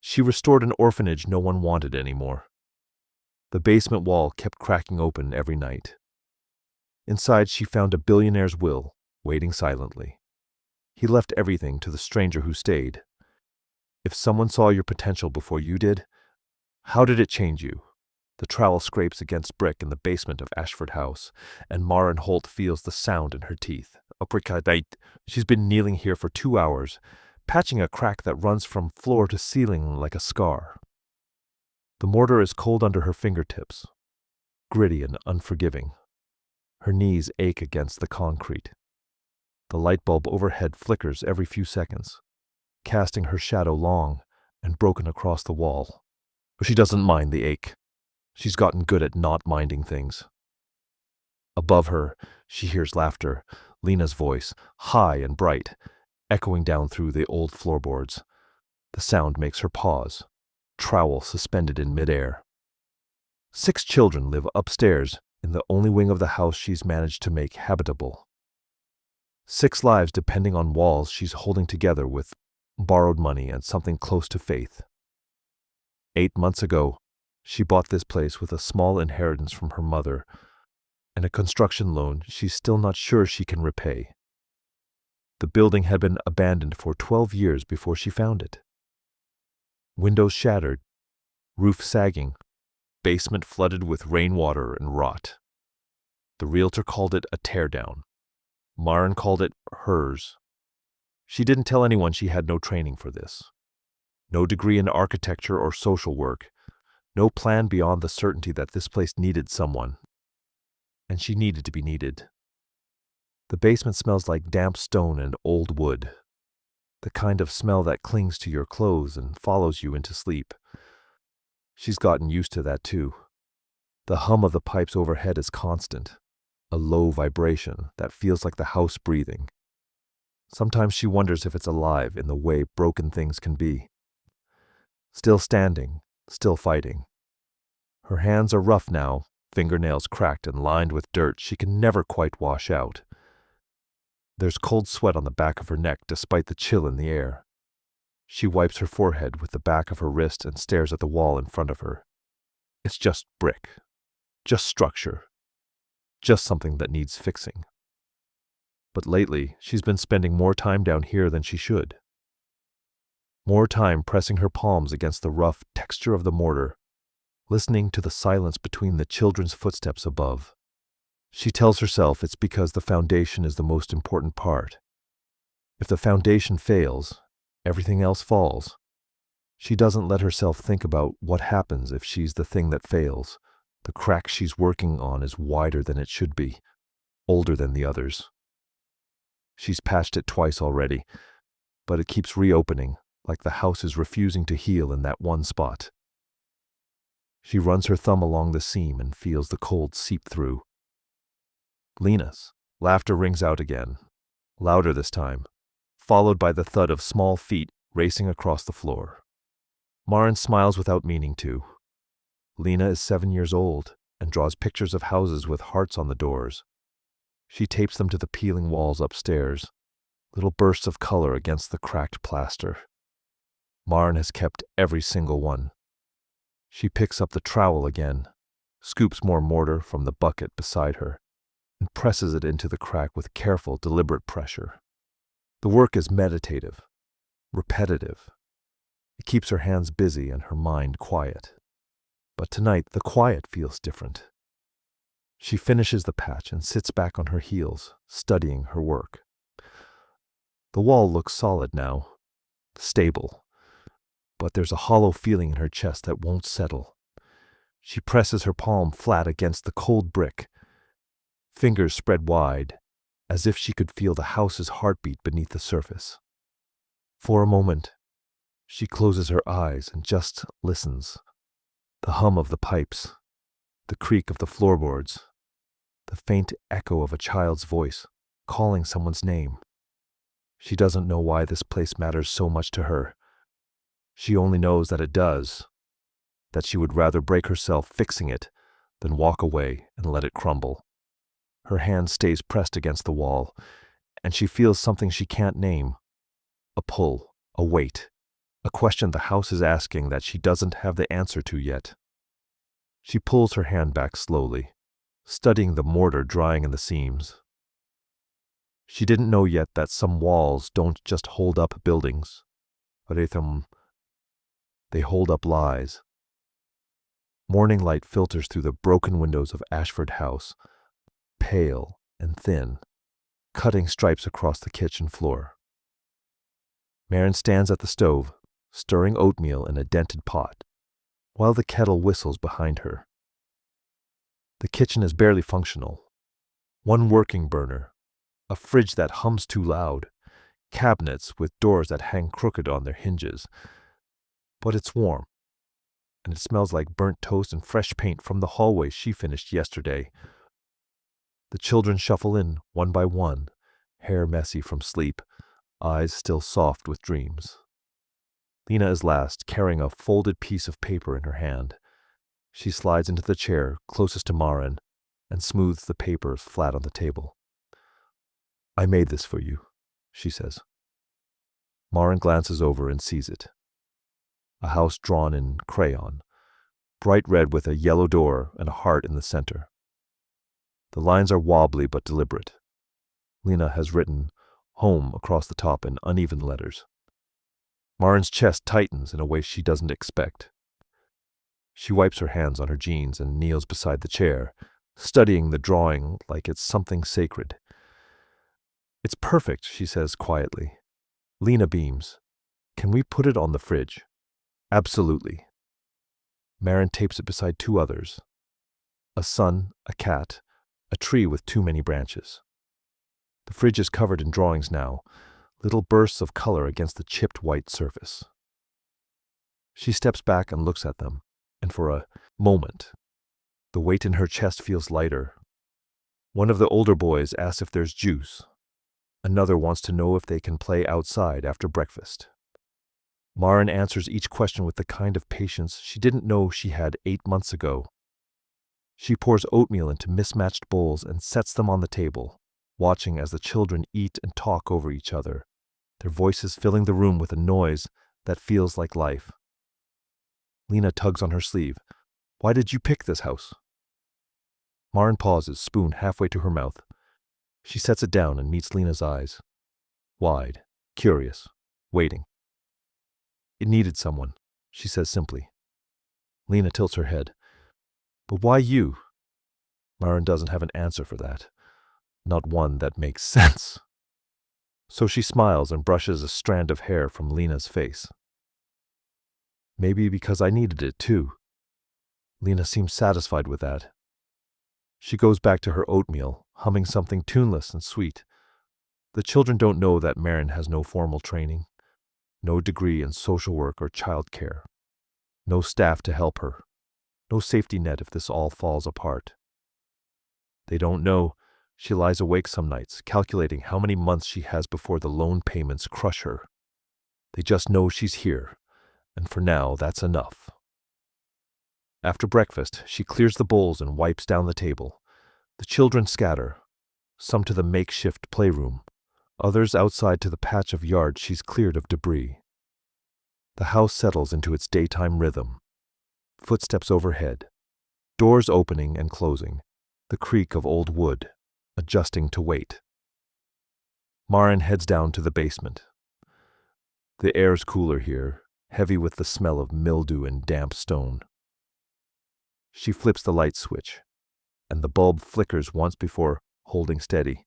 She restored an orphanage no one wanted anymore. The basement wall kept cracking open every night. Inside, she found a billionaire's will, waiting silently. He left everything to the stranger who stayed. If someone saw your potential before you did, how did it change you? The trowel scrapes against brick in the basement of Ashford House, and Maren Holt feels the sound in her teeth. She's been kneeling here for 2 hours, patching a crack that runs from floor to ceiling like a scar. The mortar is cold under her fingertips, gritty and unforgiving. Her knees ache against the concrete. The light bulb overhead flickers every few seconds, casting her shadow long and broken across the wall. But she doesn't mind the ache. She's gotten good at not minding things. Above her, she hears laughter, Lena's voice, high and bright, echoing down through the old floorboards. The sound makes her pause, trowel suspended in midair. 6 children live upstairs in the only wing of the house she's managed to make habitable. 6 lives depending on walls she's holding together with borrowed money and something close to faith. 8 months ago, she bought this place with a small inheritance from her mother and a construction loan she's still not sure she can repay. The building had been abandoned for 12 years before she found it. Windows shattered, roof sagging, basement flooded with rainwater and rot. The realtor called it a teardown. Maren called it hers. She didn't tell anyone she had no training for this. No degree in architecture or social work. No plan beyond the certainty that this place needed someone. And she needed to be needed. The basement smells like damp stone and old wood. The kind of smell that clings to your clothes and follows you into sleep. She's gotten used to that too. The hum of the pipes overhead is constant, a low vibration that feels like the house breathing. Sometimes she wonders if it's alive in the way broken things can be. Still standing, still fighting. Her hands are rough now, fingernails cracked and lined with dirt she can never quite wash out. There's cold sweat on the back of her neck despite the chill in the air. She wipes her forehead with the back of her wrist and stares at the wall in front of her. It's just brick. Just structure. Just something that needs fixing. But lately, she's been spending more time down here than she should. More time pressing her palms against the rough texture of the mortar, listening to the silence between the children's footsteps above. She tells herself it's because the foundation is the most important part. If the foundation fails, everything else falls. She doesn't let herself think about what happens if she's the thing that fails. The crack she's working on is wider than it should be, older than the others. She's patched it twice already, but it keeps reopening, like the house is refusing to heal in that one spot. She runs her thumb along the seam and feels the cold seep through. Lena's laughter rings out again, louder this time, followed by the thud of small feet racing across the floor. Maren smiles without meaning to. Lena is 7 years old and draws pictures of houses with hearts on the doors. She tapes them to the peeling walls upstairs, little bursts of color against the cracked plaster. Maren has kept every single one. She picks up the trowel again, scoops more mortar from the bucket beside her, and presses it into the crack with careful, deliberate pressure. The work is meditative, repetitive. It keeps her hands busy and her mind quiet. But tonight, the quiet feels different. She finishes the patch and sits back on her heels, studying her work. The wall looks solid now, stable, but there's a hollow feeling in her chest that won't settle. She presses her palm flat against the cold brick, fingers spread wide, as if she could feel the house's heartbeat beneath the surface. For a moment, she closes her eyes and just listens. The hum of the pipes, the creak of the floorboards, the faint echo of a child's voice calling someone's name. She doesn't know why this place matters so much to her. She only knows that it does, that she would rather break herself fixing it than walk away and let it crumble. Her hand stays pressed against the wall, and she feels something she can't name. A pull, a weight, a a question the house is asking that she doesn't have the answer to yet. She pulls her hand back slowly, studying the mortar drying in the seams. She didn't know yet that some walls don't just hold up buildings, they hold up lies. Morning light filters through the broken windows of Ashford House, pale and thin, cutting stripes across the kitchen floor. Maren stands at the stove, stirring oatmeal in a dented pot, while the kettle whistles behind her. The kitchen is barely functional. One working burner, a fridge that hums too loud, cabinets with doors that hang crooked on their hinges. But it's warm, and it smells like burnt toast and fresh paint from the hallway she finished yesterday. The children shuffle in, one by one, hair messy from sleep, eyes still soft with dreams. Lena is last, carrying a folded piece of paper in her hand. She slides into the chair closest to Maren and smooths the papers flat on the table. "I made this for you," she says. Maren glances over and sees it. A house drawn in crayon, bright red with a yellow door and a heart in the center. The lines are wobbly but deliberate. Lena has written "home" across the top in uneven letters. Maren's chest tightens in a way she doesn't expect. She wipes her hands on her jeans and kneels beside the chair, studying the drawing like it's something sacred. "It's perfect," she says quietly. Lena beams. "Can we put it on the fridge?" "Absolutely." Maren tapes it beside two others. A sun, a cat, a tree with too many branches. The fridge is covered in drawings now, little bursts of color against the chipped white surface. She steps back and looks at them, and for a moment, the weight in her chest feels lighter. One of the older boys asks if there's juice. Another wants to know if they can play outside after breakfast. Maren answers each question with the kind of patience she didn't know she had 8 months ago. She pours oatmeal into mismatched bowls and sets them on the table, watching as the children eat and talk over each other, their voices filling the room with a noise that feels like life. Lena tugs on her sleeve. "Why did you pick this house?" Maren pauses, spoon halfway to her mouth. She sets it down and meets Lena's eyes. Wide, curious, waiting. "It needed someone," she says simply. Lena tilts her head. "But why you?" Maren doesn't have an answer for that. Not one that makes sense. So she smiles and brushes a strand of hair from Lena's face. "Maybe because I needed it too." Lena seems satisfied with that. She goes back to her oatmeal, humming something tuneless and sweet. The children don't know that Maren has no formal training, no degree in social work or child care, no staff to help her, no safety net if this all falls apart. They don't know she lies awake some nights, calculating how many months she has before the loan payments crush her. They just know she's here, and for now that's enough. After breakfast, she clears the bowls and wipes down the table. The children scatter, some to the makeshift playroom, others outside to the patch of yard she's cleared of debris. The house settles into its daytime rhythm. Footsteps overhead, doors opening and closing, the creak of old wood, adjusting to weight. Maren heads down to the basement. The air's cooler here, heavy with the smell of mildew and damp stone. She flips the light switch, and the bulb flickers once before holding steady.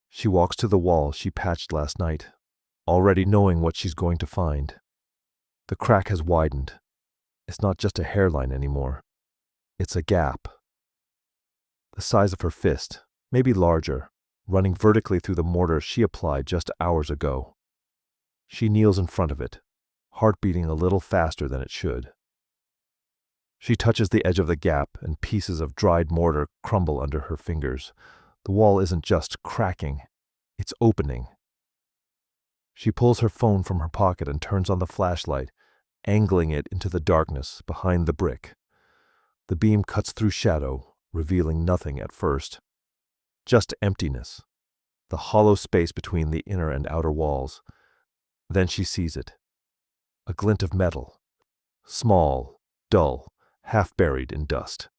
She walks to the wall she patched last night, already knowing what she's going to find. The crack has widened. It's not just a hairline anymore. It's a gap. The size of her fist, maybe larger, running vertically through the mortar she applied just hours ago. She kneels in front of it, heart beating a little faster than it should. She touches the edge of the gap, and pieces of dried mortar crumble under her fingers. The wall isn't just cracking, it's opening. She pulls her phone from her pocket and turns on the flashlight, angling it into the darkness behind the brick. The beam cuts through shadow, revealing nothing at first. Just emptiness, the hollow space between the inner and outer walls. Then she sees it. a glint of metal, small, dull, half buried in dust.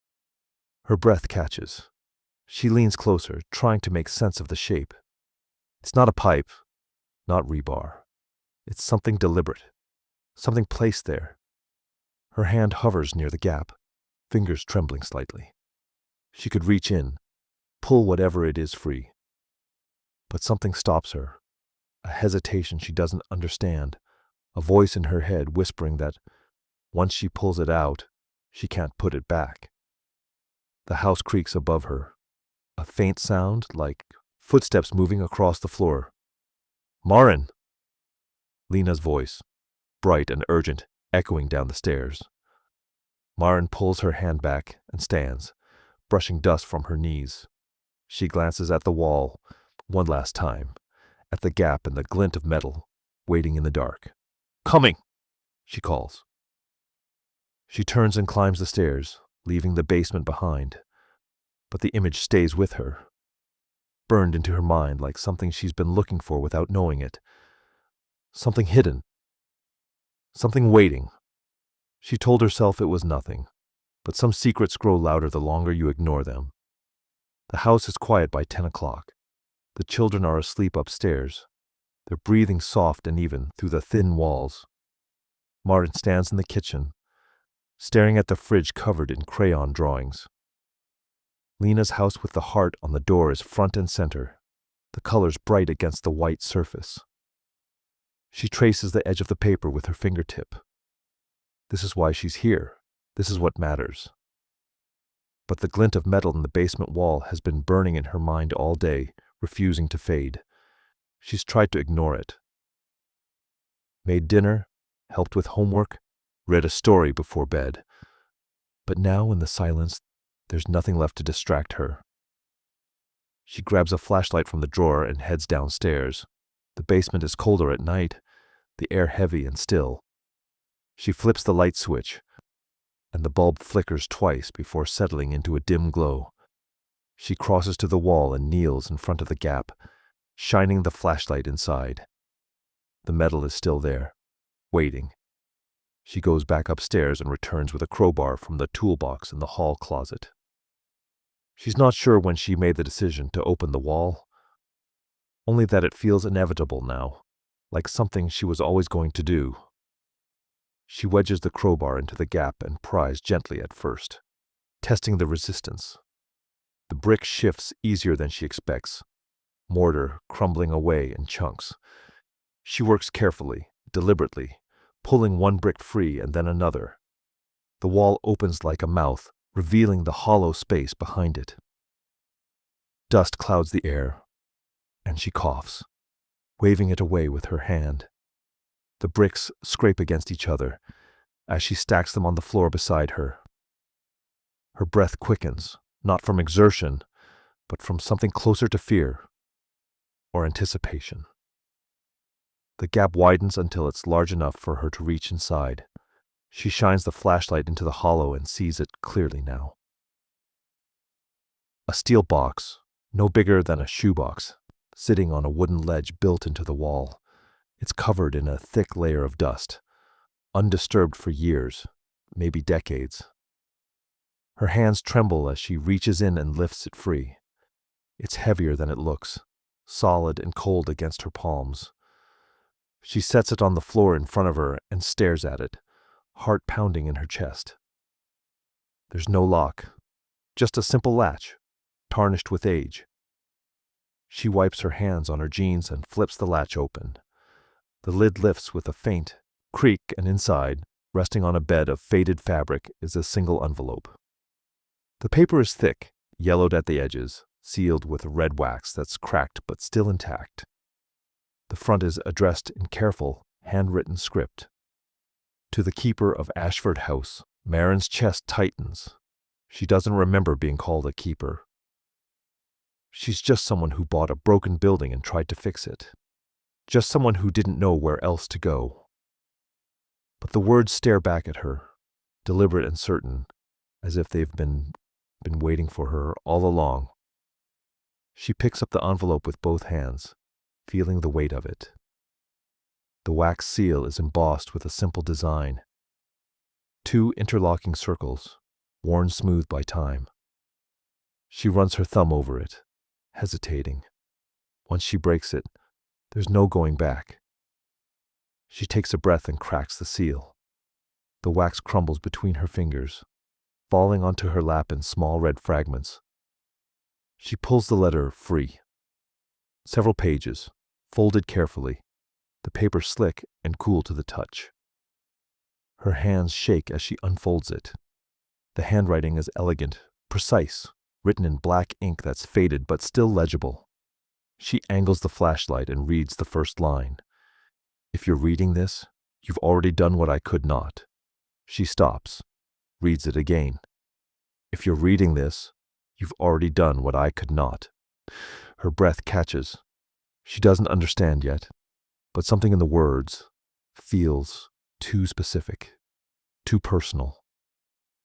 Her breath catches. She leans closer, trying to make sense of the shape. It's not a pipe, not rebar. It's something deliberate, something placed there. Her hand hovers near the gap, fingers trembling slightly. She could reach in, pull whatever it is free. But something stops her, a hesitation she doesn't understand, a voice in her head whispering that once she pulls it out, she can't put it back. The house creaks above her, a faint sound like footsteps moving across the floor. "Marin!" Lena's voice, bright and urgent, echoing down the stairs. Marin pulls her hand back and stands, brushing dust from her knees. She glances at the wall one last time, at the gap and the glint of metal, waiting in the dark. "Coming!" she calls. She turns and climbs the stairs, leaving the basement behind. But the image stays with her, burned into her mind like something she's been looking for without knowing it. Something hidden. Something waiting. She told herself it was nothing, but some secrets grow louder the longer you ignore them. The house is quiet by 10 o'clock. The children are asleep upstairs, their breathing soft and even through the thin walls. Martin stands in the kitchen, staring at the fridge covered in crayon drawings. Lena's house with the heart on the door is front and center, the colors bright against the white surface. She traces the edge of the paper with her fingertip. This is why she's here. This is what matters. But the glint of metal in the basement wall has been burning in her mind all day, refusing to fade. She's tried to ignore it. Made dinner, helped with homework, read a story before bed. But now in the silence, there's nothing left to distract her. She grabs a flashlight from the drawer and heads downstairs. The basement is colder at night, the air heavy and still. She flips the light switch, and the bulb flickers twice before settling into a dim glow. She crosses to the wall and kneels in front of the gap, shining the flashlight inside. The metal is still there, waiting. She goes back upstairs and returns with a crowbar from the toolbox in the hall closet. She's not sure when she made the decision to open the wall, only that it feels inevitable now, like something she was always going to do. She wedges the crowbar into the gap and pries gently at first, testing the resistance. The brick shifts easier than she expects, mortar crumbling away in chunks. She works carefully, deliberately, pulling one brick free and then another. The wall opens like a mouth, revealing the hollow space behind it. Dust clouds the air, and she coughs, waving it away with her hand. The bricks scrape against each other as she stacks them on the floor beside her. Her breath quickens, not from exertion, but from something closer to fear or anticipation. The gap widens until it's large enough for her to reach inside. She shines the flashlight into the hollow and sees it clearly now. A steel box, no bigger than a shoebox, sitting on a wooden ledge built into the wall. It's covered in a thick layer of dust, undisturbed for years, maybe decades. Her hands tremble as she reaches in and lifts it free. It's heavier than it looks, solid and cold against her palms. She sets it on the floor in front of her and stares at it, heart pounding in her chest. There's no lock, just a simple latch, tarnished with age. She wipes her hands on her jeans and flips the latch open. The lid lifts with a faint creak, and inside, resting on a bed of faded fabric, is a single envelope. The paper is thick, yellowed at the edges, sealed with red wax that's cracked but still intact. The front is addressed in careful, handwritten script. To the keeper of Ashford House. Marin's chest tightens. She doesn't remember being called a keeper. She's just someone who bought a broken building and tried to fix it. Just someone who didn't know where else to go. But the words stare back at her, deliberate and certain, as if they've been waiting for her all along. She picks up the envelope with both hands, feeling the weight of it. The wax seal is embossed with a simple design. 2 interlocking circles, worn smooth by time. She runs her thumb over it, hesitating. Once she breaks it, there's no going back. She takes a breath and cracks the seal. The wax crumbles between her fingers, falling onto her lap in small red fragments. She pulls the letter free. Several pages, folded carefully, the paper slick and cool to the touch. Her hands shake as she unfolds it. The handwriting is elegant, precise, written in black ink that's faded but still legible. She angles the flashlight and reads the first line. "If you're reading this, you've already done what I could not." She stops, reads it again. "If you're reading this, you've already done what I could not." Her breath catches. She doesn't understand yet, but something in the words feels too specific, too personal.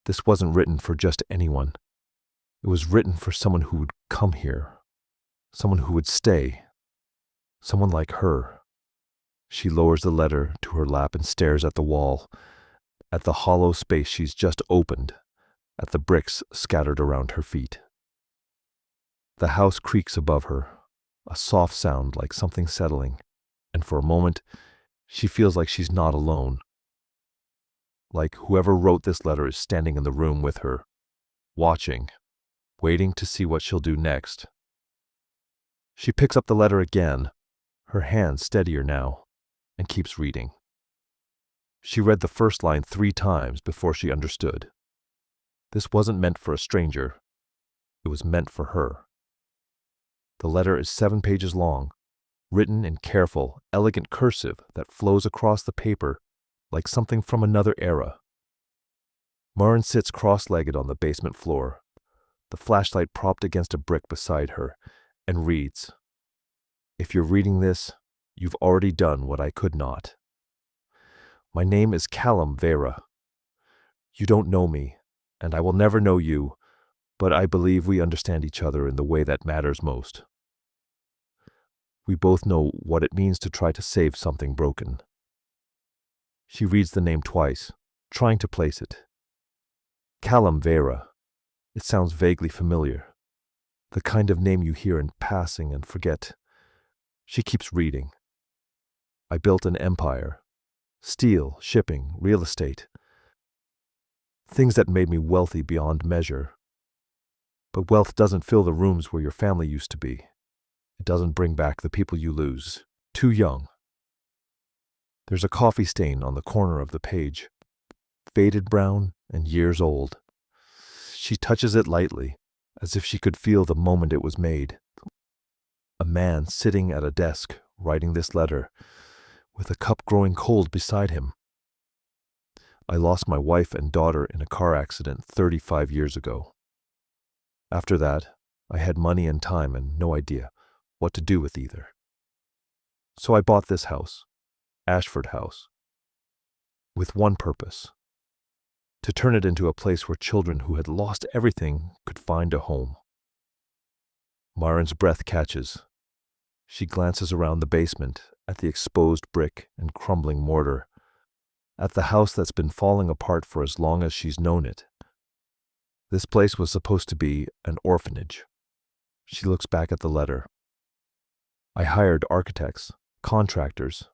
This wasn't written for just anyone. It was written for someone who would come here, someone who would stay, someone like her. She lowers the letter to her lap and stares at the wall, at the hollow space she's just opened, at the bricks scattered around her feet. The house creaks above her, a soft sound like something settling, and for a moment, she feels like she's not alone. Like whoever wrote this letter is standing in the room with her, watching, waiting to see what she'll do next. She picks up the letter again, her hand steadier now, and keeps reading. She read the first line 3 times before she understood. This wasn't meant for a stranger. It was meant for her. The letter is 7 pages long, written in careful, elegant cursive that flows across the paper like something from another era. Maren sits cross-legged on the basement floor, the flashlight propped against a brick beside her, and reads, "If you're reading this, you've already done what I could not. My name is Callum Vera. You don't know me, and I will never know you, but I believe we understand each other in the way that matters most. We both know what it means to try to save something broken." She reads the name twice, trying to place it. Callum Vera. It sounds vaguely familiar. The kind of name you hear in passing and forget. She keeps reading. "I built an empire. Steel, shipping, real estate. Things that made me wealthy beyond measure. But wealth doesn't fill the rooms where your family used to be. It doesn't bring back the people you lose. Too young." There's a coffee stain on the corner of the page, faded brown and years old. She touches it lightly, as if she could feel the moment it was made. A man sitting at a desk, writing this letter, with a cup growing cold beside him. "I lost my wife and daughter in a car accident 35 years ago. After that, I had money and time and no idea what to do with either. So I bought this house, Ashford House, with one purpose: to turn it into a place where children who had lost everything could find a home." Maren's breath catches. She glances around the basement, at the exposed brick and crumbling mortar, at the house that's been falling apart for as long as she's known it. This place was supposed to be an orphanage. She looks back at the letter. "I hired architects, contractors.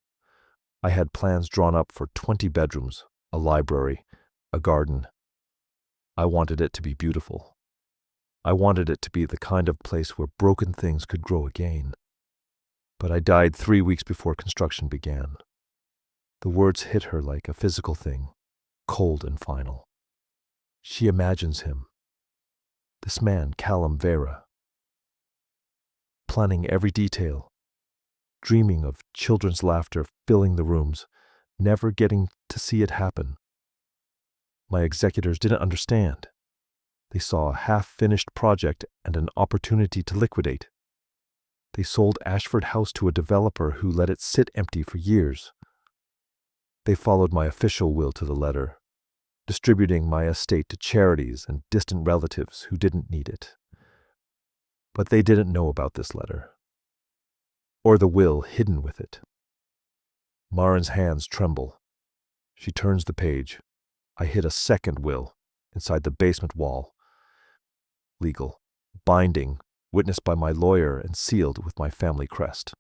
I had plans drawn up for 20 bedrooms, a library, a garden. I wanted it to be beautiful. I wanted it to be the kind of place where broken things could grow again. But I died 3 weeks before construction began." The words hit her like a physical thing, cold and final. She imagines him. This man, Callum Vera, planning every detail, dreaming of children's laughter filling the rooms, never getting to see it happen. My executors didn't understand. They saw a half-finished project and an opportunity to liquidate. They sold Ashford House to a developer who let it sit empty for years. They followed my official will to the letter, distributing my estate to charities and distant relatives who didn't need it. But they didn't know about this letter, or the will hidden with it. Marin's hands tremble. She turns the page. I hit a second will inside the basement wall. Legal. Binding, witnessed by my lawyer and sealed with my family crest.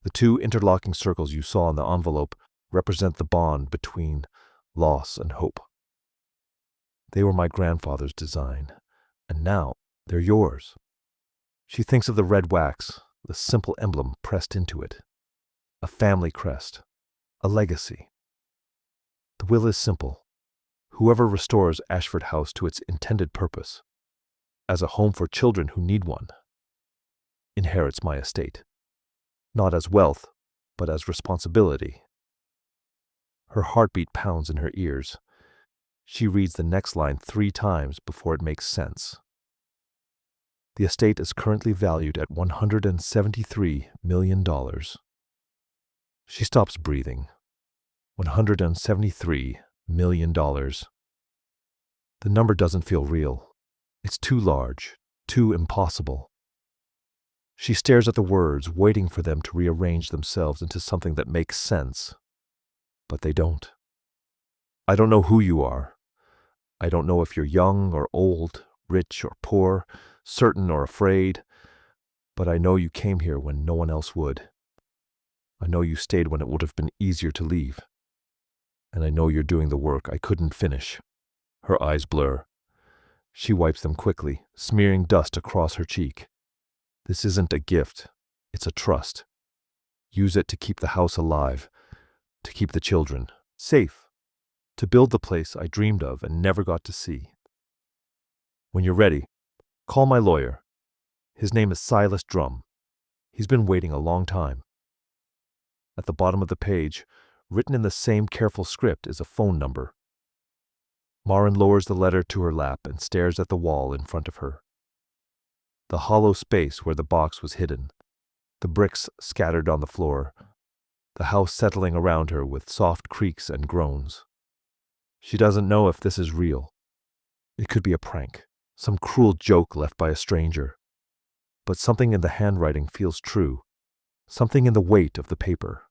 The two interlocking circles you saw in the envelope represent the bond between loss and hope. They were my grandfather's design, and now they're yours. She thinks of the red wax, the simple emblem pressed into it. A family crest, a legacy. The will is simple. Whoever restores Ashford House to its intended purpose, as a home for children who need one, inherits my estate. Not as wealth, but as responsibility. Her heartbeat pounds in her ears. She reads the next line 3 times before it makes sense. The estate is currently valued at $173 million. She stops breathing. $173 million. The number doesn't feel real. It's too large, too impossible. She stares at the words, waiting for them to rearrange themselves into something that makes sense. But they don't. I don't know who you are. I don't know if you're young or old, rich or poor, certain or afraid. But I know you came here when no one else would. I know you stayed when it would have been easier to leave. And I know you're doing the work I couldn't finish. Her eyes blur. She wipes them quickly, smearing dust across her cheek. This isn't a gift. It's a trust. Use it to keep the house alive, to keep the children safe, to build the place I dreamed of and never got to see. When you're ready, call my lawyer. His name is Silas Drum. He's been waiting a long time. At the bottom of the page, written in the same careful script, is a phone number. Marin lowers the letter to her lap and stares at the wall in front of her. The hollow space where the box was hidden, the bricks scattered on the floor, the house settling around her with soft creaks and groans. She doesn't know if this is real. It could be a prank, some cruel joke left by a stranger. But something in the handwriting feels true, something in the weight of the paper,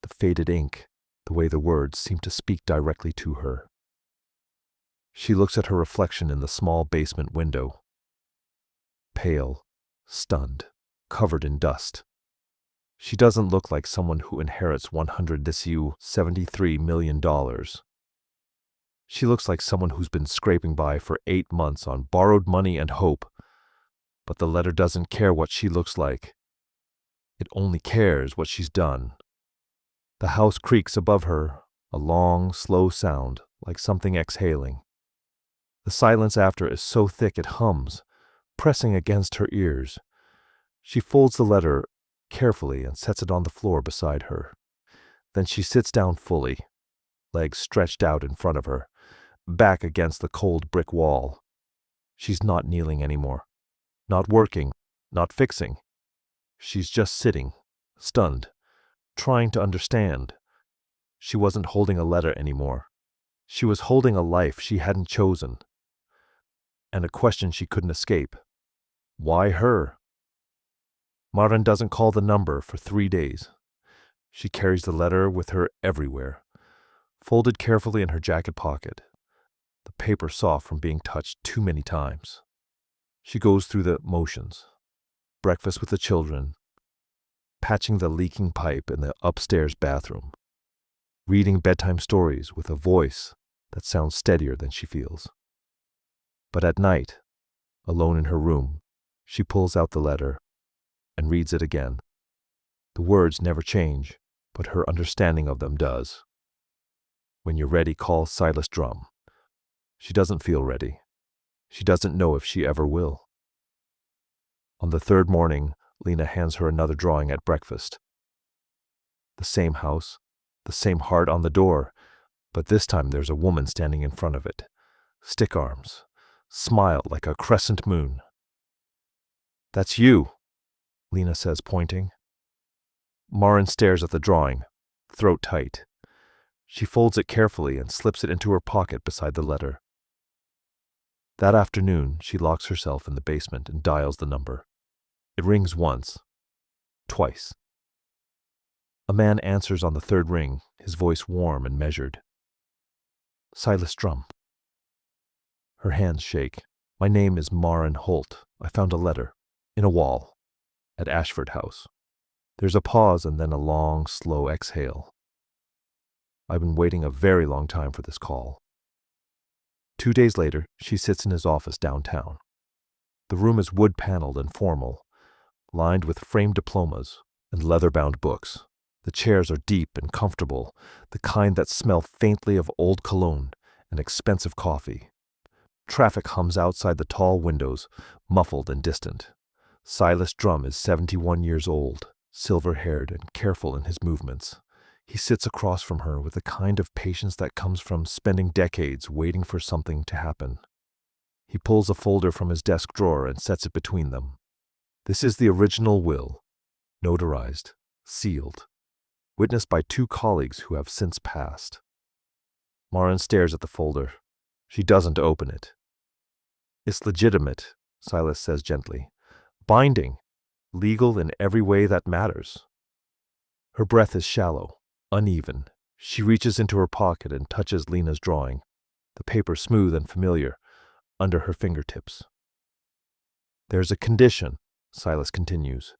the faded ink, the way the words seem to speak directly to her. She looks at her reflection in the small basement window. Pale, stunned, covered in dust. She doesn't look like someone who inherits $173 million. She looks like someone who's been scraping by for 8 months on borrowed money and hope. But the letter doesn't care what she looks like. It only cares what she's done. The house creaks above her, a long, slow sound, like something exhaling. The silence after is so thick it hums, pressing against her ears. She folds the letter carefully and sets it on the floor beside her. Then she sits down fully, legs stretched out in front of her, back against the cold brick wall. She's not kneeling anymore, not working, not fixing. She's just sitting, stunned, trying to understand. She wasn't holding a letter anymore. She was holding a life she hadn't chosen, and a question she couldn't escape. Why her? Marin doesn't call the number for 3 days. She carries the letter with her everywhere, folded carefully in her jacket pocket, the paper soft from being touched too many times. She goes through the motions. Breakfast with the children, patching the leaking pipe in the upstairs bathroom, reading bedtime stories with a voice that sounds steadier than she feels. But at night, alone in her room, she pulls out the letter and reads it again. The words never change, but her understanding of them does. When you're ready, call Silas Drum. She doesn't feel ready. She doesn't know if she ever will. On the 3rd morning, Lena hands her another drawing at breakfast. The same house, the same heart on the door, but this time there's a woman standing in front of it. Stick arms, smile like a crescent moon. That's you, Lena says, pointing. Marin stares at the drawing, throat tight. She folds it carefully and slips it into her pocket beside the letter. That afternoon, she locks herself in the basement and dials the number. It rings once, twice. A man answers on the third ring, his voice warm and measured. Silas Drum. Her hands shake. My name is Maren Holt. I found a letter. In a wall. At Ashford House. There's a pause and then a long, slow exhale. I've been waiting a very long time for this call. 2 days later, she sits in his office downtown. The room is wood-paneled and formal, lined with framed diplomas and leather-bound books. The chairs are deep and comfortable, the kind that smell faintly of old cologne and expensive coffee. Traffic hums outside the tall windows, muffled and distant. Silas Drum is 71 years old, silver-haired and careful in his movements. He sits across from her with the kind of patience that comes from spending decades waiting for something to happen. He pulls a folder from his desk drawer and sets it between them. This is the original will, notarized, sealed, witnessed by 2 colleagues who have since passed. Maren stares at the folder. She doesn't open it. It's legitimate, Silas says gently. Binding, legal in every way that matters. Her breath is shallow, uneven. She reaches into her pocket and touches Lena's drawing, the paper smooth and familiar, under her fingertips. There's a condition, Silas continues.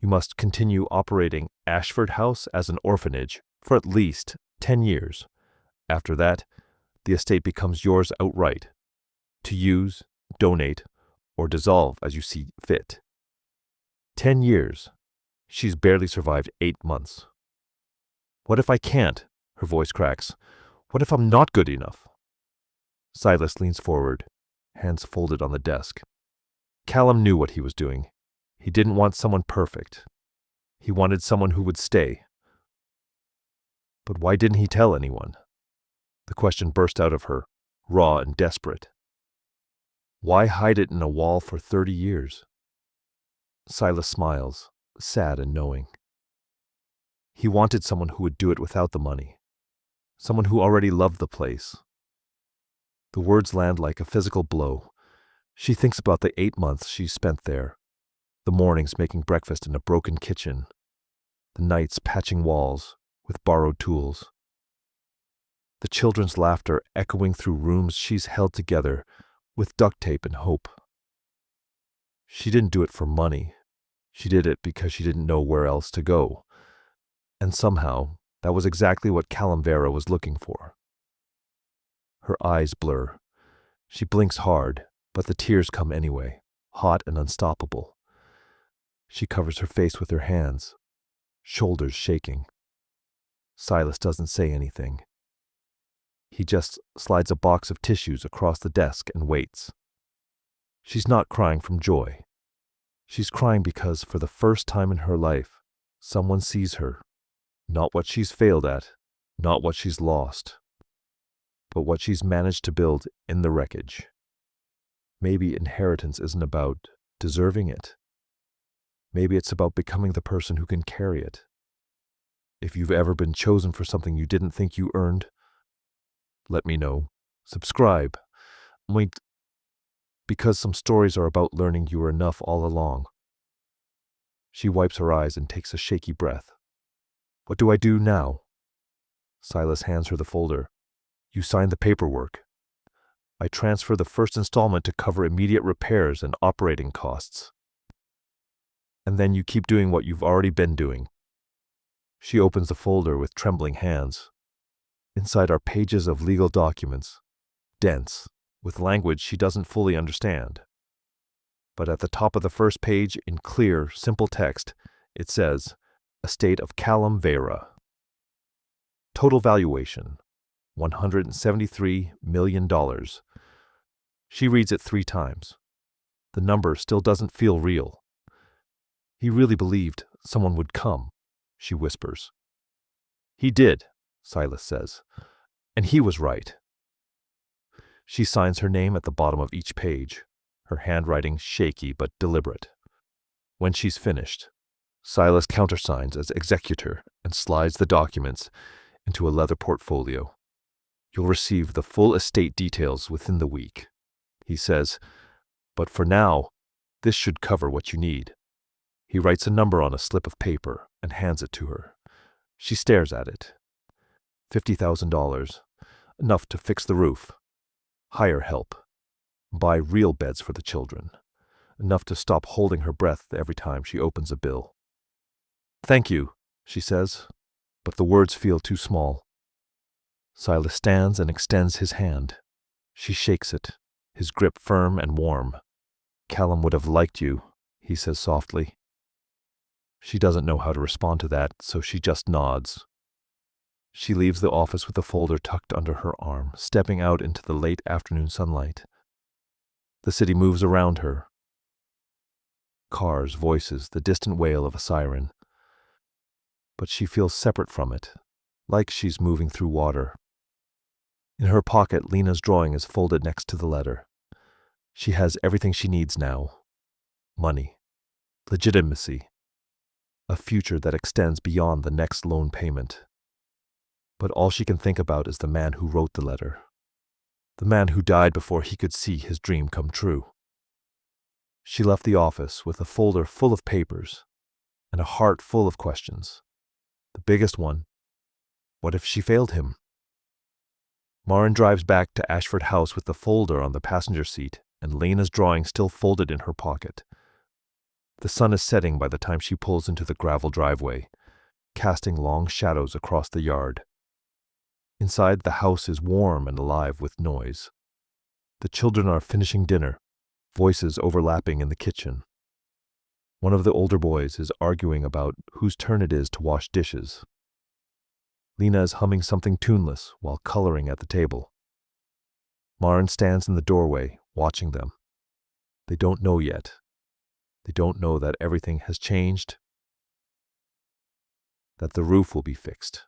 You must continue operating Ashford House as an orphanage for at least 10 years. After that, the estate becomes yours outright, to use, donate, or dissolve as you see fit. 10 years. She's barely survived 8 months. What if I can't? Her voice cracks. What if I'm not good enough? Silas leans forward, hands folded on the desk. Callum knew what he was doing. He didn't want someone perfect. He wanted someone who would stay. But why didn't he tell anyone? The question burst out of her, raw and desperate. Why hide it in a wall for 30 years? Silas smiles, sad and knowing. He wanted someone who would do it without the money. Someone who already loved the place. The words land like a physical blow. She thinks about the 8 months she spent there. The mornings making breakfast in a broken kitchen. The nights patching walls with borrowed tools. The children's laughter echoing through rooms she's held together with duct tape and hope. She didn't do it for money. She did it because she didn't know where else to go. And somehow, that was exactly what Callum Vera was looking for. Her eyes blur. She blinks hard, but the tears come anyway, hot and unstoppable. She covers her face with her hands, shoulders shaking. Silas doesn't say anything. He just slides a box of tissues across the desk and waits. She's not crying from joy. She's crying because, for the first time in her life, someone sees her. Not what she's failed at, not what she's lost, but what she's managed to build in the wreckage. Maybe inheritance isn't about deserving it. Maybe it's about becoming the person who can carry it. If you've ever been chosen for something you didn't think you earned, let me know. Subscribe. Wait, because some stories are about learning you were enough all along. She wipes her eyes and takes a shaky breath. What do I do now? Silas hands her the folder. You sign the paperwork. I transfer the first installment to cover immediate repairs and operating costs. And then you keep doing what you've already been doing. She opens the folder with trembling hands. Inside are pages of legal documents, dense, with language she doesn't fully understand. But at the top of the first page, in clear, simple text, it says, Estate of Callum Vera. Total valuation, $173 million. She reads it 3 times. The number still doesn't feel real. He really believed someone would come, she whispers. He did, Silas says, and he was right. She signs her name at the bottom of each page, her handwriting shaky but deliberate. When she's finished, Silas countersigns as executor and slides the documents into a leather portfolio. You'll receive the full estate details within the week, he says, but for now, this should cover what you need. He writes a number on a slip of paper and hands it to her. She stares at it. $50,000. Enough to fix the roof. Hire help. Buy real beds for the children. Enough to stop holding her breath every time she opens a bill. "Thank you," she says, but the words feel too small. Silas stands and extends his hand. She shakes it, his grip firm and warm. "Callum would have liked you," he says softly. She doesn't know how to respond to that, so she just nods. She leaves the office with the folder tucked under her arm, stepping out into the late afternoon sunlight. The city moves around her. Cars, voices, the distant wail of a siren. But she feels separate from it, like she's moving through water. In her pocket, Lena's drawing is folded next to the letter. She has everything she needs now. Money. Legitimacy. A future that extends beyond the next loan payment. But all she can think about is the man who wrote the letter. The man who died before he could see his dream come true. She left the office with a folder full of papers and a heart full of questions. The biggest one, what if she failed him? Maren drives back to Ashford House with the folder on the passenger seat and Lena's drawing still folded in her pocket. The sun is setting by the time she pulls into the gravel driveway, casting long shadows across the yard. Inside, the house is warm and alive with noise. The children are finishing dinner, voices overlapping in the kitchen. One of the older boys is arguing about whose turn it is to wash dishes. Lena is humming something tuneless while coloring at the table. Maren stands in the doorway, watching them. They don't know yet. They don't know that everything has changed, that the roof will be fixed,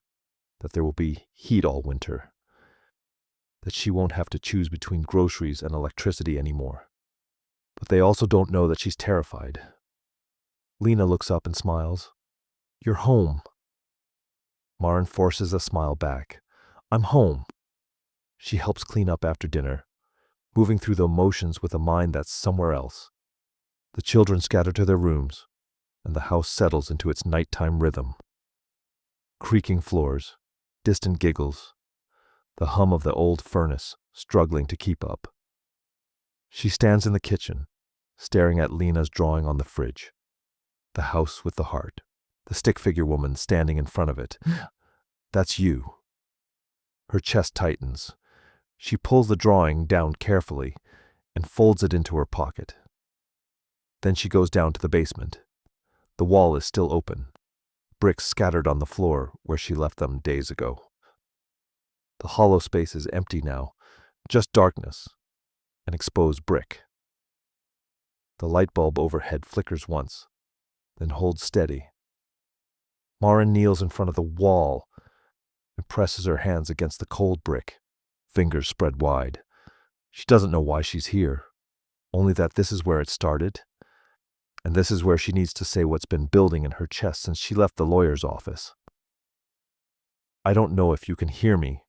that there will be heat all winter, that she won't have to choose between groceries and electricity anymore. But they also don't know that she's terrified. Lena looks up and smiles. "You're home." Maren forces a smile back. "I'm home." She helps clean up after dinner, moving through the motions with a mind that's somewhere else. The children scatter to their rooms, and the house settles into its nighttime rhythm. Creaking floors, distant giggles, the hum of the old furnace struggling to keep up. She stands in the kitchen, staring at Lena's drawing on the fridge. The house with the heart, the stick figure woman standing in front of it. "That's you." Her chest tightens. She pulls the drawing down carefully and folds it into her pocket. Then she goes down to the basement. The wall is still open, bricks scattered on the floor where she left them days ago. The hollow space is empty now, just darkness, and exposed brick. The light bulb overhead flickers once, then holds steady. Maren kneels in front of the wall and presses her hands against the cold brick, fingers spread wide. She doesn't know why she's here, only that this is where it started, and this is where she needs to say what's been building in her chest since she left the lawyer's office. "I don't know if you can hear me,"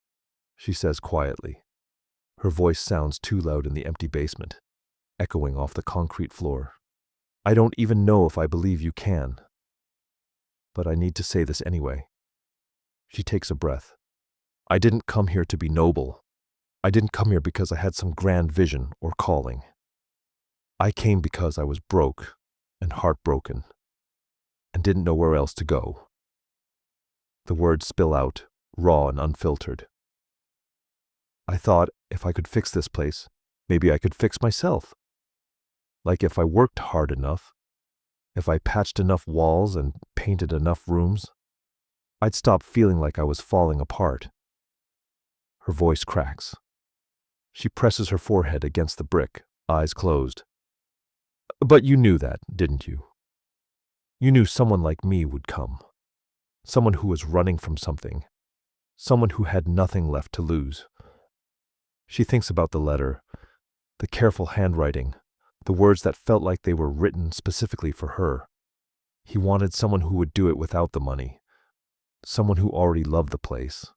she says quietly. Her voice sounds too loud in the empty basement, echoing off the concrete floor. "I don't even know if I believe you can. But I need to say this anyway." She takes a breath. "I didn't come here to be noble. I didn't come here because I had some grand vision or calling. I came because I was broke and heartbroken and didn't know where else to go." The words spill out, raw and unfiltered. "I thought if I could fix this place, maybe I could fix myself. Like if I worked hard enough, if I patched enough walls and painted enough rooms, I'd stop feeling like I was falling apart." Her voice cracks. She presses her forehead against the brick, eyes closed. "But you knew that, didn't you? You knew someone like me would come. Someone who was running from something. Someone who had nothing left to lose." She thinks about the letter, the careful handwriting, the words that felt like they were written specifically for her. He wanted someone who would do it without the money. Someone who already loved the place.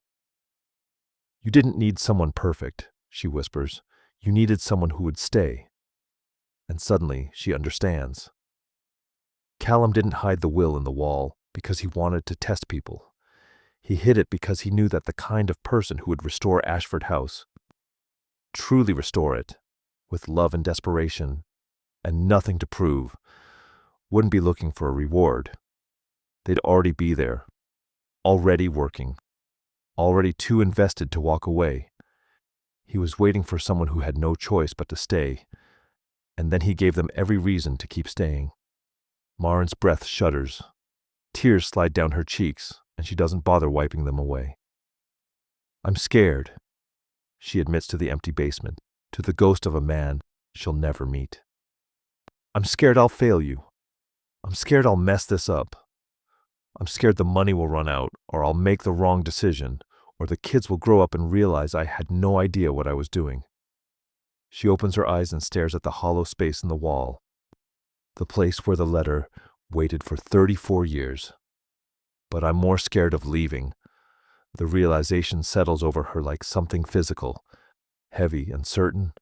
"You didn't need someone perfect," she whispers. "You needed someone who would stay." And suddenly she understands. Callum didn't hide the will in the wall because he wanted to test people. He hid it because he knew that the kind of person who would restore Ashford House, truly restore it, with love and desperation, and nothing to prove, wouldn't be looking for a reward. They'd already be there, already working, already too invested to walk away. He was waiting for someone who had no choice but to stay, and then he gave them every reason to keep staying. Marin's breath shudders. Tears slide down her cheeks, and she doesn't bother wiping them away. "I'm scared," she admits to the empty basement, to the ghost of a man she'll never meet. "I'm scared I'll fail you. I'm scared I'll mess this up. I'm scared the money will run out, or I'll make the wrong decision, or the kids will grow up and realize I had no idea what I was doing." She opens her eyes and stares at the hollow space in the wall, the place where the letter waited for 34 years. But I'm more scared of leaving. The realization settles over her like something physical, heavy and certain.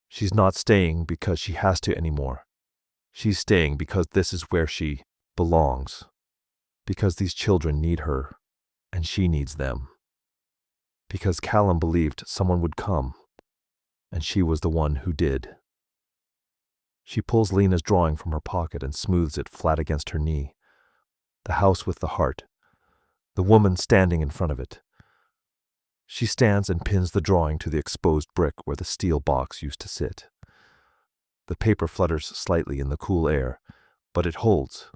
She's not staying because she has to anymore. She's staying because this is where she belongs. Because these children need her, and she needs them. Because Callum believed someone would come, and she was the one who did. She pulls Lena's drawing from her pocket and smooths it flat against her knee. The house with the heart. The woman standing in front of it. She stands and pins the drawing to the exposed brick where the steel box used to sit. The paper flutters slightly in the cool air, but it holds.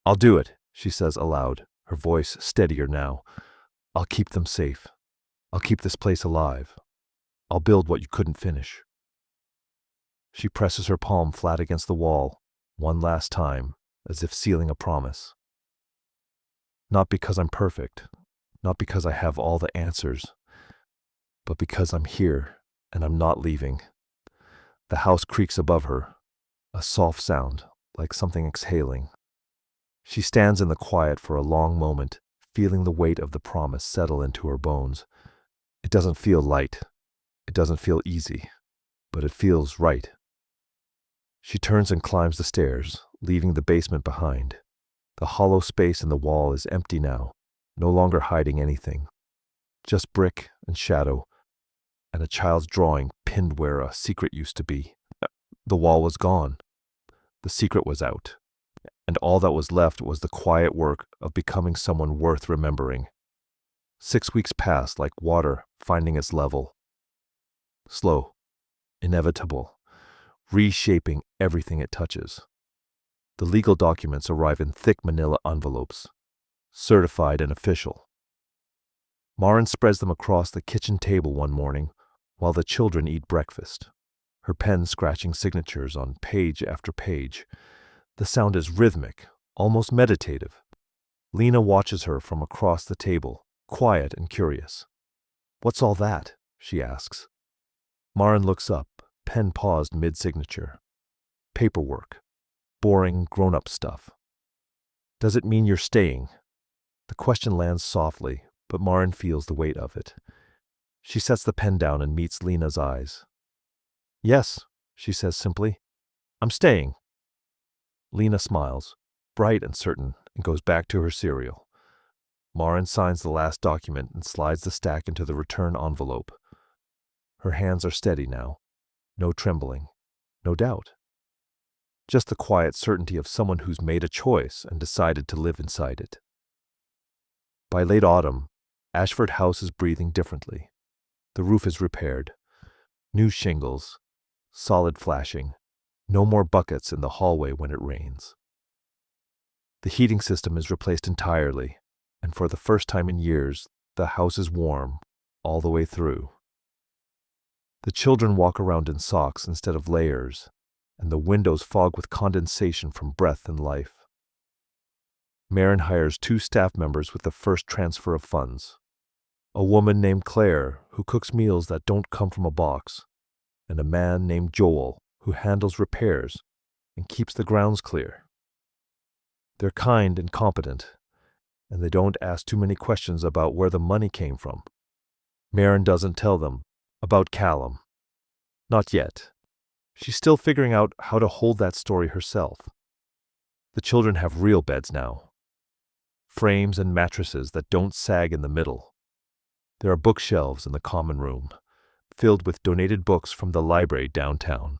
"I'll do it," she says aloud, her voice steadier now. "I'll keep them safe. I'll keep this place alive. I'll build what you couldn't finish." She presses her palm flat against the wall, one last time, as if sealing a promise. "Not because I'm perfect, not because I have all the answers, but because I'm here and I'm not leaving." The house creaks above her, a soft sound, like something exhaling. She stands in the quiet for a long moment, feeling the weight of the promise settle into her bones. It doesn't feel light. It doesn't feel easy, but it feels right. She turns and climbs the stairs, leaving the basement behind. The hollow space in the wall is empty now, no longer hiding anything. Just brick and shadow, and a child's drawing pinned where a secret used to be. The wall was gone. The secret was out. And all that was left was the quiet work of becoming someone worth remembering. 6 weeks passed like water finding its level. Slow, inevitable, reshaping everything it touches. The legal documents arrive in thick manila envelopes, certified and official. Marin spreads them across the kitchen table one morning while the children eat breakfast, her pen scratching signatures on page after page. The sound is rhythmic, almost meditative. Lena watches her from across the table, quiet and curious. "What's all that?" she asks. Marin looks up, pen paused mid-signature. "Paperwork. Boring, grown-up stuff." "Does it mean you're staying?" The question lands softly, but Marin feels the weight of it. She sets the pen down and meets Lena's eyes. "Yes," she says simply. "I'm staying." Lena smiles, bright and certain, and goes back to her cereal. Marin signs the last document and slides the stack into the return envelope. Her hands are steady now. No trembling, no doubt. Just the quiet certainty of someone who's made a choice and decided to live inside it. By late autumn, Ashford House is breathing differently. The roof is repaired. New shingles, solid flashing. No more buckets in the hallway when it rains. The heating system is replaced entirely, and for the first time in years, the house is warm all the way through. The children walk around in socks instead of layers, and the windows fog with condensation from breath and life. Marin hires 2 staff members with the first transfer of funds. A woman named Claire, who cooks meals that don't come from a box, and a man named Joel, who handles repairs and keeps the grounds clear. They're kind and competent, and they don't ask too many questions about where the money came from. Marin doesn't tell them about Callum. Not yet. She's still figuring out how to hold that story herself. The children have real beds now. frames and mattresses that don't sag in the middle. There are bookshelves in the common room, filled with donated books from the library downtown.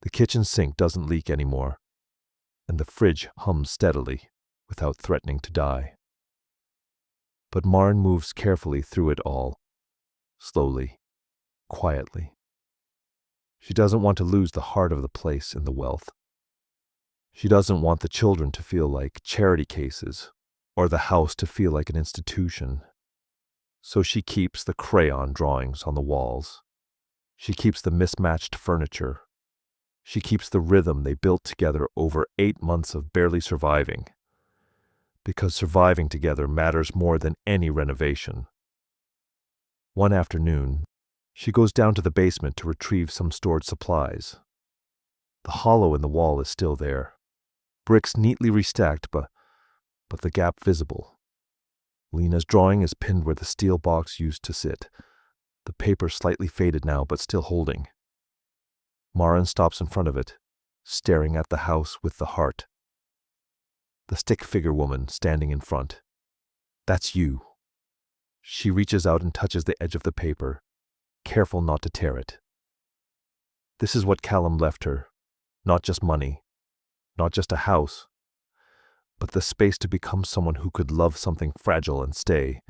The kitchen sink doesn't leak anymore, and the fridge hums steadily without threatening to die. But Maren moves carefully through it all, slowly, quietly. She doesn't want to lose the heart of the place in the wealth. She doesn't want the children to feel like charity cases, or the house to feel like an institution. So she keeps the crayon drawings on the walls. She keeps the mismatched furniture. She keeps the rhythm they built together over 8 months of barely surviving. Because surviving together matters more than any renovation. One afternoon, she goes down to the basement to retrieve some stored supplies. The hollow in the wall is still there. Bricks neatly restacked, but the gap visible. Lena's drawing is pinned where the steel box used to sit. The paper slightly faded now, but still holding. Maren stops in front of it, staring at the house with the heart. The stick figure woman standing in front. That's you. She reaches out and touches the edge of the paper, careful not to tear it. This is what Callum left her. Not just money, not just a house, but the space to become someone who could love something fragile and stay.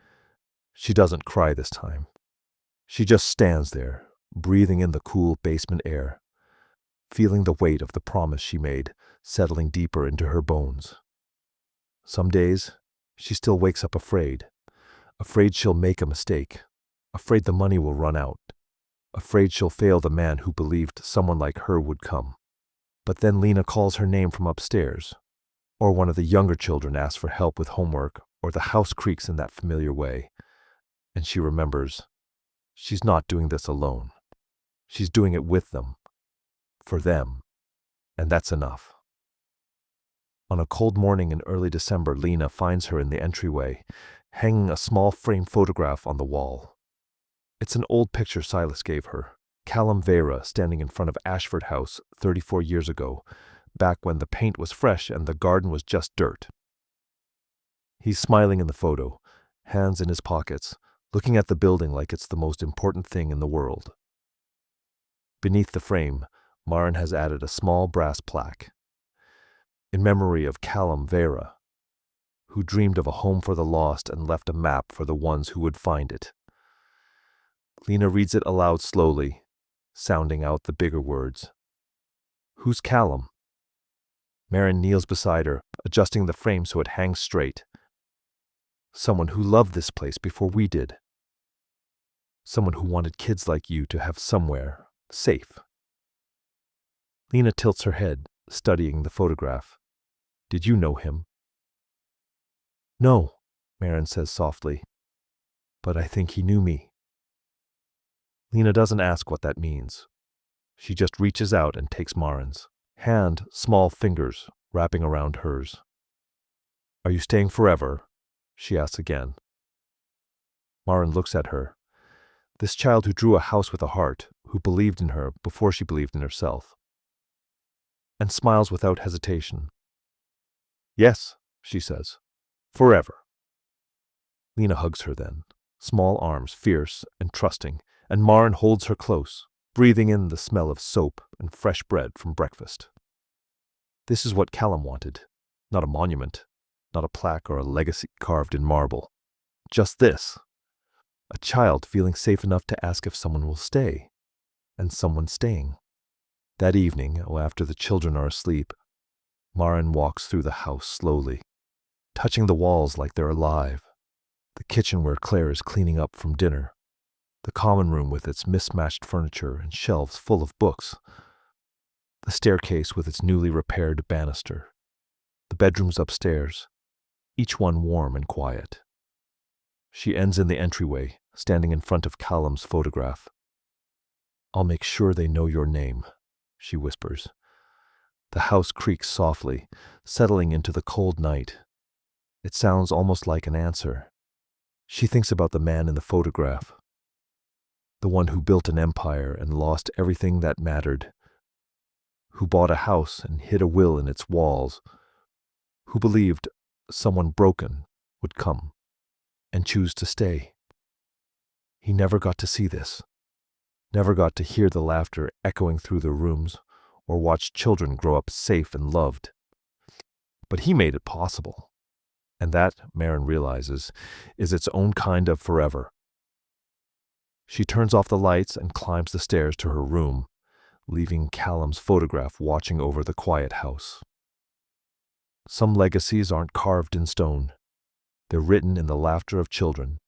She doesn't cry this time. She just stands there, breathing in the cool basement air, feeling the weight of the promise she made settling deeper into her bones. Some days, she still wakes up afraid she'll make a mistake, afraid the money will run out, afraid she'll fail the man who believed someone like her would come. But then Lena calls her name from upstairs, or one of the younger children asks for help with homework, or the house creaks in that familiar way, and she remembers she's not doing this alone. She's doing it with them, for them, and that's enough. On a cold morning in early December, Lena finds her in the entryway, hanging a small frame photograph on the wall. It's an old picture Silas gave her. Callum Vera standing in front of Ashford House 34 years ago, back when the paint was fresh and the garden was just dirt. He's smiling in the photo, hands in his pockets, looking at the building like it's the most important thing in the world. Beneath the frame, Maren has added a small brass plaque, in memory of Callum Vera, who dreamed of a home for the lost and left a map for the ones who would find it. Lena reads it aloud slowly, sounding out the bigger words. Who's Callum? Maren kneels beside her, adjusting the frame so it hangs straight. Someone who loved this place before we did. Someone who wanted kids like you to have somewhere safe. Lena tilts her head, studying the photograph. Did you know him? No, Maren says softly, but I think he knew me. Lena doesn't ask what that means. She just reaches out and takes Maren's hand, small fingers wrapping around hers. Are you staying forever? She asks again. Maren looks at her. This child who drew a house with a heart, who believed in her before she believed in herself. And smiles without hesitation. Yes, she says. Forever. Lena hugs her then, small arms fierce and trusting, and Maren holds her close, breathing in the smell of soap and fresh bread from breakfast. This is what Callum wanted. Not a monument, not a plaque or a legacy carved in marble. Just this. A child feeling safe enough to ask if someone will stay, and someone staying. That evening, after the children are asleep, Maren walks through the house slowly, touching the walls like they're alive. The kitchen where Claire is cleaning up from dinner. The common room with its mismatched furniture and shelves full of books. The staircase with its newly repaired banister. The bedrooms upstairs, each one warm and quiet. She ends in the entryway, standing in front of Callum's photograph. I'll make sure they know your name, she whispers. The house creaks softly, settling into the cold night. It sounds almost like an answer. She thinks about the man in the photograph. The one who built an empire and lost everything that mattered. Who bought a house and hid a will in its walls. Who believed someone broken would come and choose to stay. He never got to see this, never got to hear the laughter echoing through the rooms or watch children grow up safe and loved. But he made it possible. And that, Marin realizes, is its own kind of forever. She turns off the lights and climbs the stairs to her room, leaving Callum's photograph watching over the quiet house. Some legacies aren't carved in stone. They're written in the laughter of children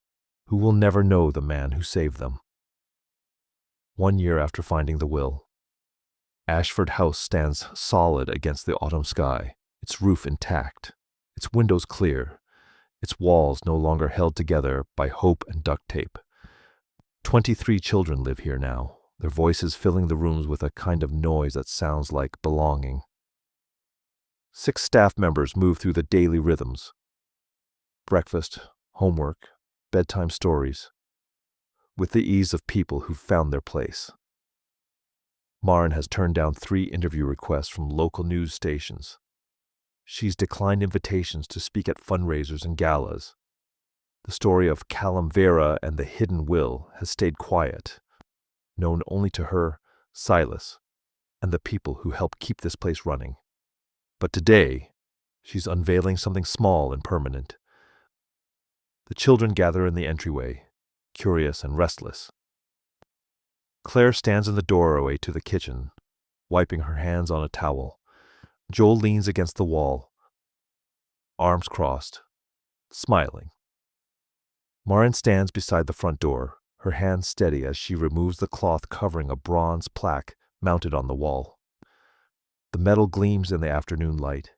who will never know the man who saved them. 1 year after finding the will, Ashford House stands solid against the autumn sky, its roof intact, its windows clear, its walls no longer held together by hope and duct tape. 23 children live here now, their voices filling the rooms with a kind of noise that sounds like belonging. 6 staff members move through the daily rhythms: breakfast, homework, bedtime stories, with the ease of people who've found their place. Marin has turned down 3 interview requests from local news stations. She's declined invitations to speak at fundraisers and galas. The story of Callum Vera and the hidden will has stayed quiet, known only to her, Silas, and the people who help keep this place running. But today, she's unveiling something small and permanent. The children gather in the entryway, curious and restless. Claire stands in the doorway to the kitchen, wiping her hands on a towel. Joel leans against the wall, arms crossed, smiling. Marin stands beside the front door, her hands steady as she removes the cloth covering a bronze plaque mounted on the wall. The metal gleams in the afternoon light,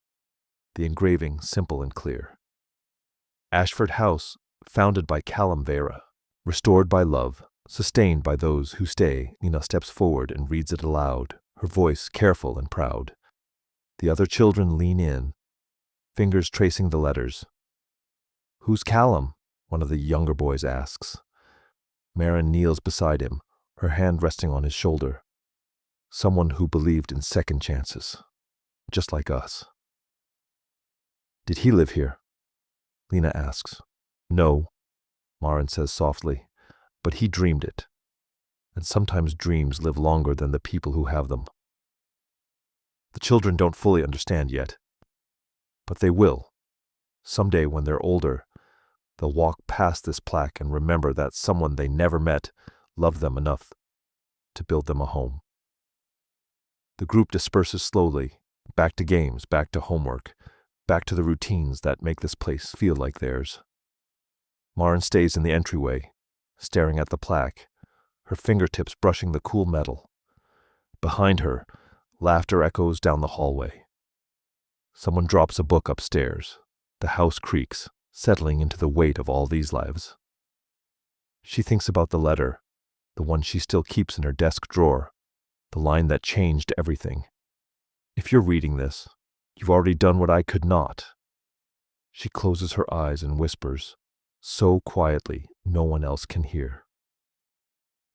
the engraving simple and clear. Ashford House, founded by Callum Vera, restored by love, sustained by those who stay. Nina steps forward and reads it aloud, her voice careful and proud. The other children lean in, fingers tracing the letters. "Who's Callum?" one of the younger boys asks. Marin kneels beside him, her hand resting on his shoulder. Someone who believed in second chances, just like us. "Did he live here?" Lena asks. "No," Marin says softly, "but he dreamed it. And sometimes dreams live longer than the people who have them." The children don't fully understand yet, but they will. Someday when they're older, they'll walk past this plaque and remember that someone they never met loved them enough to build them a home. The group disperses slowly, back to games, back to homework, back to the routines that make this place feel like theirs. Marin stays in the entryway, staring at the plaque, her fingertips brushing the cool metal. Behind her, laughter echoes down the hallway. Someone drops a book upstairs. The house creaks, settling into the weight of all these lives. She thinks about the letter, the one she still keeps in her desk drawer, the line that changed everything. "If you're reading this, you've already done what I could not." She closes her eyes and whispers, so quietly no one else can hear.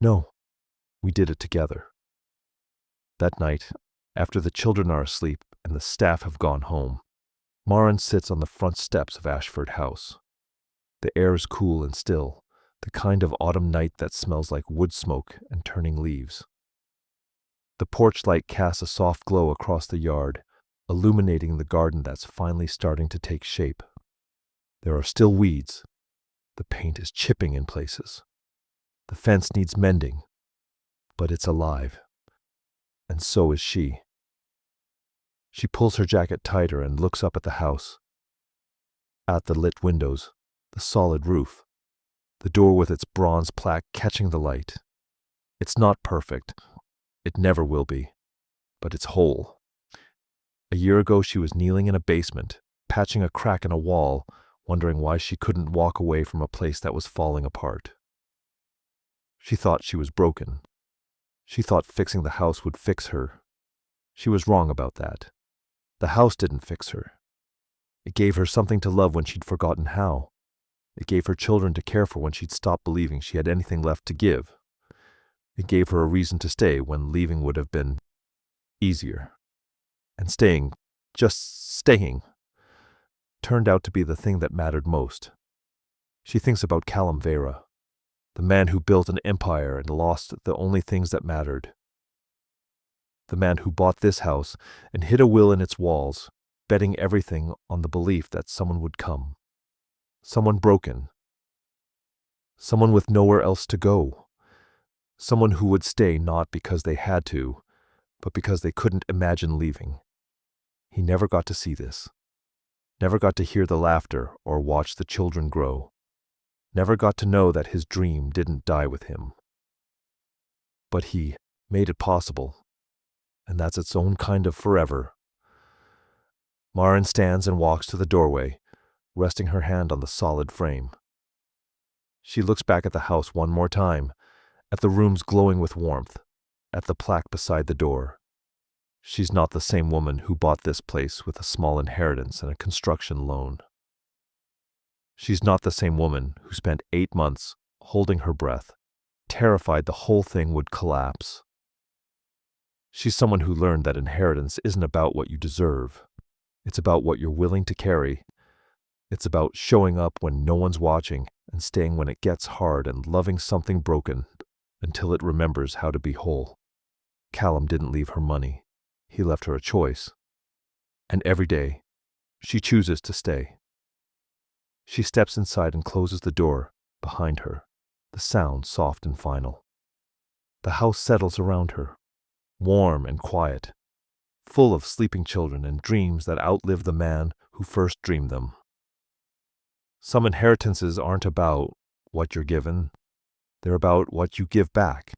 "No, we did it together." That night, after the children are asleep and the staff have gone home, Marin sits on the front steps of Ashford House. The air is cool and still, the kind of autumn night that smells like wood smoke and turning leaves. The porch light casts a soft glow across the yard, illuminating the garden that's finally starting to take shape. There are still weeds. The paint is chipping in places. The fence needs mending, but it's alive. And so is she. She pulls her jacket tighter and looks up at the house. At the lit windows, the solid roof, the door with its bronze plaque catching the light. It's not perfect. It never will be. But it's whole. A year ago she was kneeling in a basement, patching a crack in a wall, wondering why she couldn't walk away from a place that was falling apart. She thought she was broken. She thought fixing the house would fix her. She was wrong about that. The house didn't fix her. It gave her something to love when she'd forgotten how. It gave her children to care for when she'd stopped believing she had anything left to give. It gave her a reason to stay when leaving would have been easier. And staying, just staying, turned out to be the thing that mattered most. She thinks about Callum Vera, the man who built an empire and lost the only things that mattered. The man who bought this house and hid a will in its walls, betting everything on the belief that someone would come. Someone broken. Someone with nowhere else to go. Someone who would stay not because they had to, but because they couldn't imagine leaving. He never got to see this. Never got to hear the laughter or watch the children grow. Never got to know that his dream didn't die with him. But he made it possible, and that's its own kind of forever. Maren stands and walks to the doorway, resting her hand on the solid frame. She looks back at the house one more time, at the rooms glowing with warmth, at the plaque beside the door. She's not the same woman who bought this place with a small inheritance and a construction loan. She's not the same woman who spent 8 months holding her breath, terrified the whole thing would collapse. She's someone who learned that inheritance isn't about what you deserve. It's about what you're willing to carry. It's about showing up when no one's watching and staying when it gets hard and loving something broken until it remembers how to be whole. Callum didn't leave her money. He left her a choice. And every day, she chooses to stay. She steps inside and closes the door behind her, the sound soft and final. The house settles around her, warm and quiet, full of sleeping children and dreams that outlive the man who first dreamed them. Some inheritances aren't about what you're given, they're about what you give back.